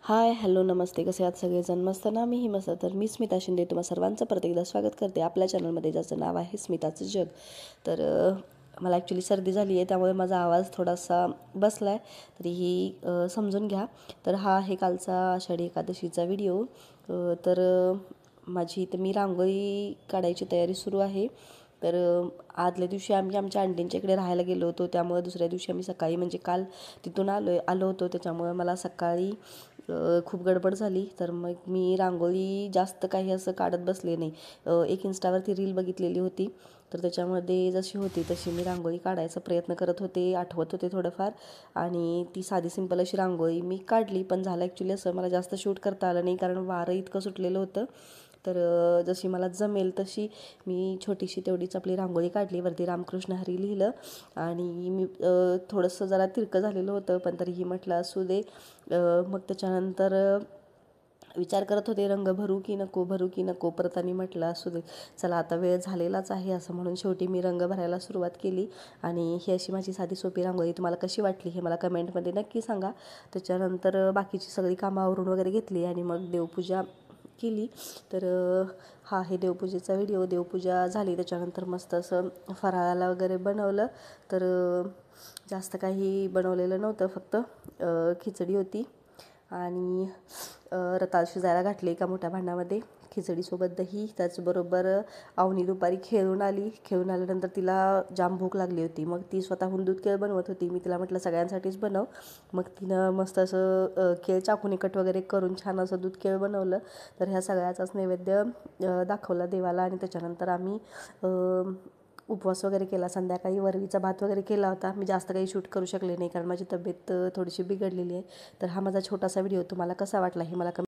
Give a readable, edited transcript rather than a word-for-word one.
Hi hello नमस्ते, कसे आहात सगळेजण? मस्त ना? मीही मस्त. तर मी स्मिता शिंदे तुम्हा सर्वांचं परत एकदा स्वागत करते आपल्या चॅनलमध्ये, ज्याचं नाव आहे स्मिताचं जग. तर मला ॲक्च्युली सर्दी झाली आहे, त्यामुळे माझा आवाज थोडासा बसला आहे, तरीही समजून घ्या. तर हा आहे कालचा आषाढी एकादशीचा व्हिडिओ. तर माझी इथं मी रांगोळी काढायची तयारी सुरू आहे. तर आदल्या दिवशी आम्ही आमच्या आंटींच्या इकडे राहायला गेलो होतो, त्यामुळे दुसऱ्या दिवशी आम्ही सकाळी म्हणजे काल तिथून आलो होतो, त्याच्यामुळे मला सकाळी खूप गडबड झाली. तर मग मी रांगोळी जास्त काही असं काढत बसले नाही. एक इन्स्टावरती रील बघितलेली होती, तर त्याच्यामध्ये जशी होती तशी मी रांगोळी काढायचा प्रयत्न करत होते, आठवत होते थोडंफार, आणि ती साधी सिंपल अशी रांगोळी मी काढली. पण झालं ॲक्च्युली असं, मला जास्त शूट करता आलं नाही, कारण वारं इतकं सुटलेलं होतं. तर जशी मला जमेल तशी मी छोटीशी तेवढीच आपली रांगोळी काढली. वरती रामकृष्ण हरी लिहिलं, आणि मी थोडंसं जरा तिरकं झालेलं होतं, पण तरीही म्हटलं असू दे. मग त्याच्यानंतर विचार करत होते, रंग भरू की नको, भरू की नको. परत आणि म्हटलं असू दे, चला आता वेळ झालेलाच आहे, असं म्हणून शेवटी मी रंग भरायला सुरुवात केली. आणि ही अशी माझी साधी सोपी रांगोळी तुम्हाला कशी वाटली हे मला कमेंटमध्ये नक्की सांगा. त्याच्यानंतर बाकीची सगळी कामं आवरून वगैरे घेतली आणि मग देवपूजा केली. तर हा आहे देवपूजेचा व्हिडिओ. देवपूजा झाली, त्याच्यानंतर मस्त असं फराळाला वगैरे बनवलं. तर जास्त काही बनवलेलं नव्हतं, फक्त खिचडी होती आणि रताळ शिजायला घातले एका मोठ्या भांड्यामध्ये, खिचडीसोबत दही. त्याचबरोबर अवनी दुपारी खेळून आल्यानंतर तिला जाम भूक लागली होती. मग ती स्वतःहून दूध केळ बनवत होती. मी तिला म्हटलं सगळ्यांसाठीच बनव. मग तिनं मस्त असं केळ चाकूने कट वगैरे करून छान असं दूध केळ बनवलं. तर ह्या सगळ्याचाच नैवेद्य दाखवला देवाला. आणि त्याच्यानंतर आम्ही उपवास वगैरे केला. संध्याकाळी वरवीचा भात वगैरे केला होता. मी जास्त काही शूट करू शकले नाही, कारण माझी तब्येत थोडीशी बिघडलेली आहे. तर हा माझा छोटासा व्हिडिओ तुम्हाला कसा वाटला हे मला